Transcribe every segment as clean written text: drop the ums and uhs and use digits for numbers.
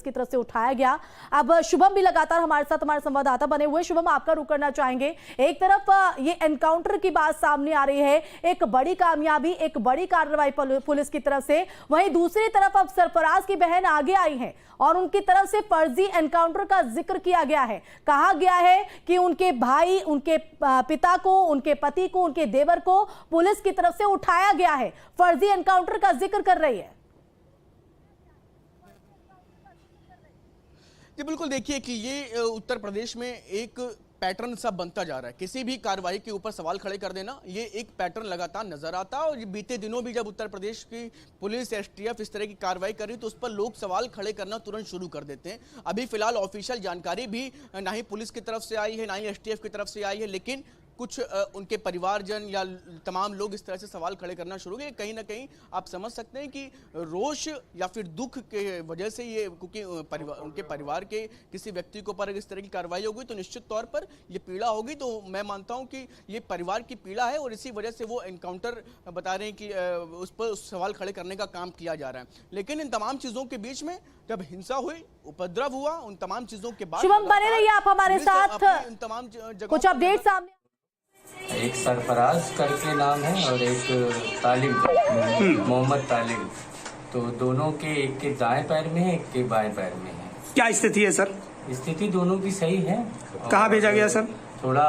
की तरफ से उठाया गया। अब शुभम भी लगातार हमारे साथ, हमारे संवाददाता बने हुए। शुभम, आपका रुख करना चाहेंगे। एक तरफ ये एनकाउंटर की बात सामने आ रही है, एक बड़ी कामयाबी, एक बड़ी कार्रवाई पुलिस की तरफ से, वहीं दूसरी तरफ अब सरफराज की बहन आगे आई है और उनकी तरफ से फर्जी एनकाउंटर का जिक्र किया गया है। कहा गया है कि उनके भाई, उनके पिता को, उनके पति को, उनके देवर को पुलिस की तरफ से उठाया गया है, फर्जी एनकाउंटर का जिक्र कर रही है। जी बिल्कुल, देखिए कि ये उत्तर प्रदेश में एक पैटर्न सा बनता जा रहा है। किसी भी कार्रवाई के ऊपर सवाल खड़े कर देना, ये एक पैटर्न लगातार नजर आता है। और ये बीते दिनों भी जब उत्तर प्रदेश की पुलिस, एसटीएफ इस तरह की कार्रवाई कर रही तो उस पर लोग सवाल खड़े करना तुरंत शुरू कर देते हैं। अभी फिलहाल ऑफिशियल जानकारी भी ना ही पुलिस की तरफ से आई है, ना ही एसटीएफ की तरफ से आई है, लेकिन कुछ उनके परिवारजन या तमाम लोग इस तरह से सवाल खड़े करना शुरू किए। कहीं ना कहीं आप समझ सकते हैं कि रोष या फिर दुख के वजह से ये, क्योंकि उनके परिवार के किसी व्यक्ति के ऊपर इस तरह की कार्रवाई होगी तो निश्चित तौर पर ये पीड़ा होगी। तो मैं मानता हूं कि ये परिवार की पीड़ा है और इसी वजह से वो एनकाउंटर बता रहे हैं कि उस पर सवाल खड़े करने का काम किया जा रहा है। लेकिन इन तमाम चीज़ों के बीच में जब हिंसा हुई, उपद्रव हुआ, उन तमाम चीज़ों के बाद शुभम बने रहिए आप हमारे साथ, इन तमाम कुछ अपडेट सामने। एक सरफराज करके नाम है और एक तालिम, मोहम्मद तालिम। तो दोनों के, एक के दाएं पैर में है, एक के बाएं पैर में है। क्या स्थिति है सर? स्थिति दोनों की सही है। कहाँ भेजा गया सर? थोड़ा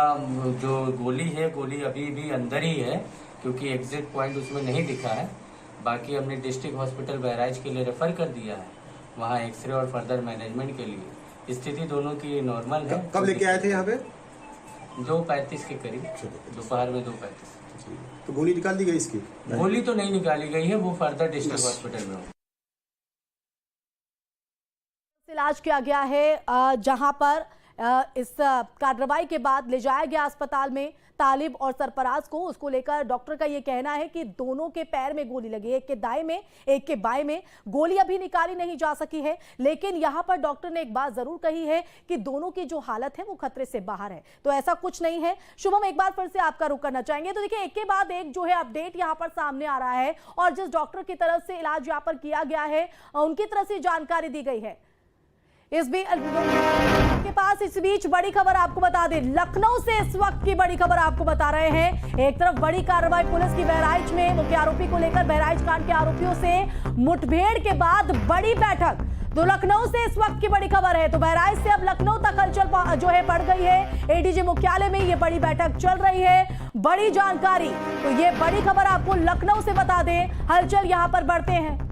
जो गोली है, गोली अभी भी अंदर ही है क्योंकि एग्जिट पॉइंट उसमें नहीं दिखा है। बाकी हमने डिस्ट्रिक्ट हॉस्पिटल बहराइच के लिए रेफर कर दिया है, वहाँ एक्सरे और फर्दर मैनेजमेंट के लिए। स्थिति दोनों की नॉर्मल है। कब लेके आए थे यहाँ पे? 2:35 के करीब, दोपहर में 2:35। तो गोली निकाल दी गई इसकी? गोली तो नहीं निकाली गई है, वो फर्दर डिस्ट्रिक्ट हॉस्पिटल में हो। इलाज किया गया है, जहां पर इस कार्रवाई के बाद ले जाया गया अस्पताल में तालिब और सरफराज को। उसको लेकर डॉक्टर का ये कहना है कि दोनों के पैर में गोली लगी, एक के दाएं में, एक के बाएं में। गोली अभी निकाली नहीं जा सकी है, लेकिन यहां पर डॉक्टर ने एक बात जरूर कही है कि दोनों की जो हालत है वो खतरे से बाहर है। तो ऐसा कुछ नहीं है। शुभम, एक बार फिर से आपका रुख करना चाहेंगे। तो देखिए, एक के बाद एक जो है अपडेट यहां पर सामने आ रहा है और जिस डॉक्टर की तरफ से इलाज यहां पर किया गया है उनकी तरफ से जानकारी दी गई है। इस बीच बड़ी खबर आपको बता दें, लखनऊ से इस वक्त की बड़ी खबर आपको बता रहे हैं। एक तरफ बड़ी कार्रवाई पुलिस की बहराइच में मुख्य आरोपी को लेकर, बहराइच कांड के आरोपियों से मुठभेड़ के बाद बड़ी बैठक। तो लखनऊ से इस वक्त की बड़ी खबर है। तो बहराइच से अब लखनऊ तक हलचल जो है बढ़ गई है। एडीजी मुख्यालय में ये बड़ी बैठक चल रही है, बड़ी जानकारी। तो ये बड़ी खबर आपको लखनऊ से बता दें, हलचल यहां पर बढ़ते हैं।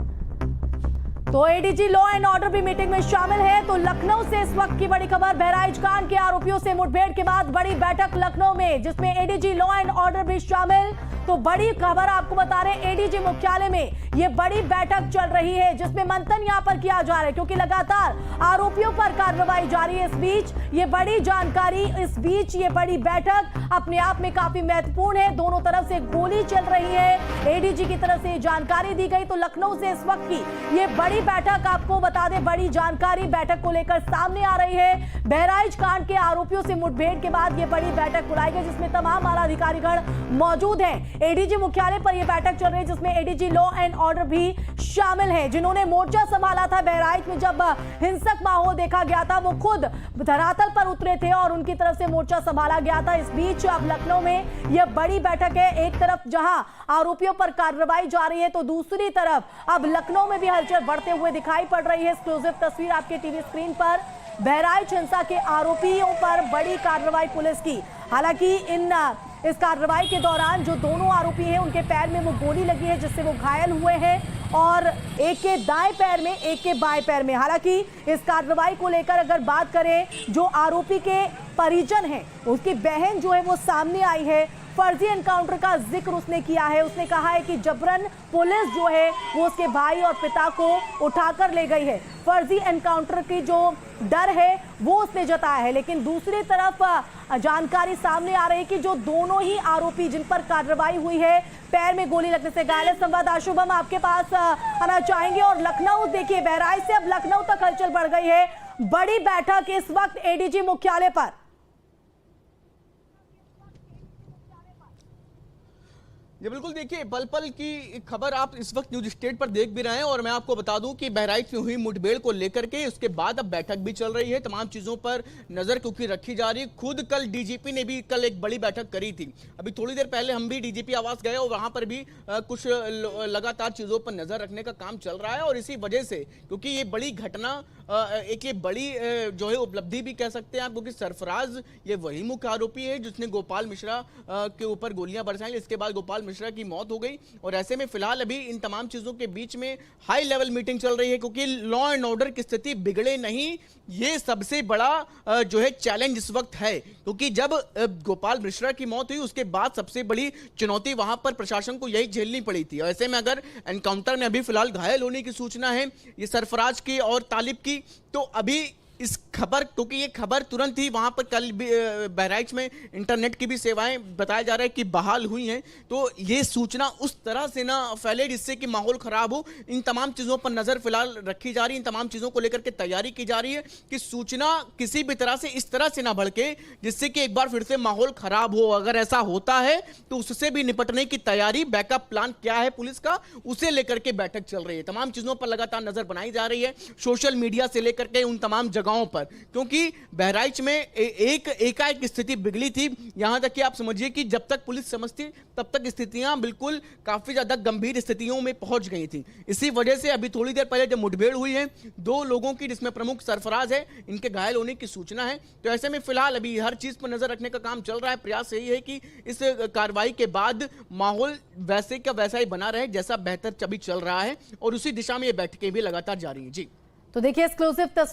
तो एडीजी लॉ एंड ऑर्डर भी मीटिंग में शामिल है। तो लखनऊ से इस वक्त की बड़ी खबर, बहराइच कांड के आरोपियों से मुठभेड़ के बाद बड़ी बैठक लखनऊ में, जिसमें एडीजी लॉ एंड ऑर्डर भी शामिल। तो बड़ी खबर आपको बता रहे हैं, एडीजी मुख्यालय में ये बड़ी बैठक चल रही है जिसमें मंथन यहां पर किया जा रहा है क्योंकि लगातार आरोपियों पर कार्रवाई जारी है। इस बीच ये बड़ी जानकारी, इस बीच ये बड़ी बैठक अपने आप में काफी महत्वपूर्ण है। दोनों तरफ से गोली चल रही है, एडीजी की तरफ से जानकारी दी गई। तो लखनऊ से इस वक्त की ये बड़ी बैठक आपको बता दें, बड़ी जानकारी बैठक को लेकर सामने आ रही है। बहराइच कांड के आरोपियों से मुठभेड़ के बाद ये बड़ी बैठक बुलाई गई जिसमें तमाम आला अधिकारीगण मौजूद हैं। एडीजी मुख्यालय पर यह बैठक चल रही है जिसमें एडीजी लॉ एंड ऑर्डर भी शामिल है, जिन्होंने मोर्चा संभाला था बहराइच में। जब हिंसक माहौल देखा गया था वो खुद धरातल पर उतरे थे और उनकी तरफ से मोर्चा संभाला गया था। इस बीच अब लखनऊ में यह बड़ी बैठक है। एक तरफ जहां आरोपियों पर कार्रवाई जारी है तो दूसरी तरफ अब लखनऊ में भी हलचल बढ़ते हुए दिखाई पड़ रही है। एक्सक्लूसिव तस्वीर आपके टीवी स्क्रीन पर, बहराइच हिंसा के आरोपियों पर बड़ी कार्रवाई पुलिस की। हालांकि इस कार्रवाई के दौरान जो दोनों आरोपी हैं उनके पैर में वो गोली लगी है जिससे वो घायल हुए हैं और एक के दाएं पैर में, एक के बाएं पैर में। हालांकि इस कार्रवाई को लेकर अगर बात करें, जो आरोपी के परिजन हैं उसकी बहन जो है वो सामने आई है। फर्जी एनकाउंटर का जिक्र उसने किया है। उसने कहा है कि जबरन पुलिस जो है वो उसके भाई और पिता को उठाकर ले गई है। फर्जी एनकाउंटर की जो डर है वो उसने जताया है। लेकिन दूसरी तरफ जानकारी सामने आ रही है कि जो दोनों ही आरोपी जिन पर कार्रवाई हुई है पैर में गोली लगने से घायल है। संवाददाता शुभम आपके पास आना चाहेंगे। और लखनऊ देखिए, बहराइच से अब लखनऊ तक हलचल बढ़ गई है। बड़ी बैठक इस वक्त एडीजी मुख्यालय पर। जी बिल्कुल, देखिए पल पल की खबर आप इस वक्त न्यूज स्टेट पर देख भी रहे हैं और मैं आपको बता दूं कि बहराइच में हुई मुठभेड़ को लेकर के उसके बाद अब बैठक भी चल रही है। तमाम चीजों पर नजर क्योंकि रखी जा रही है। खुद कल डीजीपी ने भी कल एक बड़ी बैठक करी थी। अभी थोड़ी देर पहले हम भी डीजीपी आवास गए और वहां पर भी कुछ लगातार चीजों पर नजर रखने का काम चल रहा है और इसी वजह से क्योंकि ये बड़ी घटना एक ये बड़ी जो है उपलब्धि भी कह सकते हैं आप, क्योंकि सरफराज ये वही मुख्य आरोपी है जिसने गोपाल मिश्रा के ऊपर गोलियां बरसाई। इसके बाद गोपाल मिश्रा की मौत हो गई और ऐसे में फिलहाल अभी इन तमाम चीजों के बीच में हाई लेवल मीटिंग चल रही है क्योंकि लॉ एंड ऑर्डर की स्थिति बिगड़े नहीं, ये सबसे बड़ा जो है चैलेंज इस वक्त है। क्योंकि जब गोपाल मिश्रा की मौत हुई उसके बाद सबसे बड़ी चुनौती वहां पर प्रशासन को यही झेलनी पड़ी थी। ऐसे में अगर एनकाउंटर में अभी फिलहाल घायल होने की सूचना है ये सरफराज की और तालिब की, तो अभी इस खबर क्योंकि ये खबर तुरंत ही वहां पर कल बहराइच में इंटरनेट की भी सेवाएं बताया जा रहा है कि बहाल हुई हैं, तो ये सूचना उस तरह से ना फैले जिससे कि माहौल खराब हो। इन तमाम चीजों पर नजर फिलहाल रखी जा रही है, इन तमाम चीजों को लेकर के तैयारी की जा रही है कि सूचना किसी भी तरह से इस तरह से ना भड़के जिससे कि एक बार फिर से माहौल खराब हो। अगर ऐसा होता है तो उससे भी निपटने की तैयारी, बैकअप प्लान क्या है पुलिस का, उसे लेकर के बैठक चल रही है। तमाम चीजों पर लगातार नजर बनाई जा रही है, सोशल मीडिया से लेकर के उन तमाम जगहों पर, क्योंकि बहराइच में एकाएक स्थिति बिगड़ी थी। यहां तक कि आप समझिए कि जब तक पुलिस समझती तब तक स्थितियां बिल्कुल काफी ज्यादा गंभीर स्थितियों में पहुंच गई थी। इसी वजह से अभी थोड़ी देर पहले जब मुठभेड़ हुई है 2 लोगों की, जिसमें प्रमुख सरफराज है, इनके घायल होने की सूचना है। तो ऐसे में फिलहाल अभी हर चीज पर नजर रखने का काम चल रहा है। प्रयास यही है कि इस कार्रवाई के बाद माहौल वैसे का वैसा ही बना रहे जैसा बेहतर अभी चल रहा है और उसी दिशा में ये बैठकें भी लगातार जारी है। जी तो देखिए एक्सक्लूसिव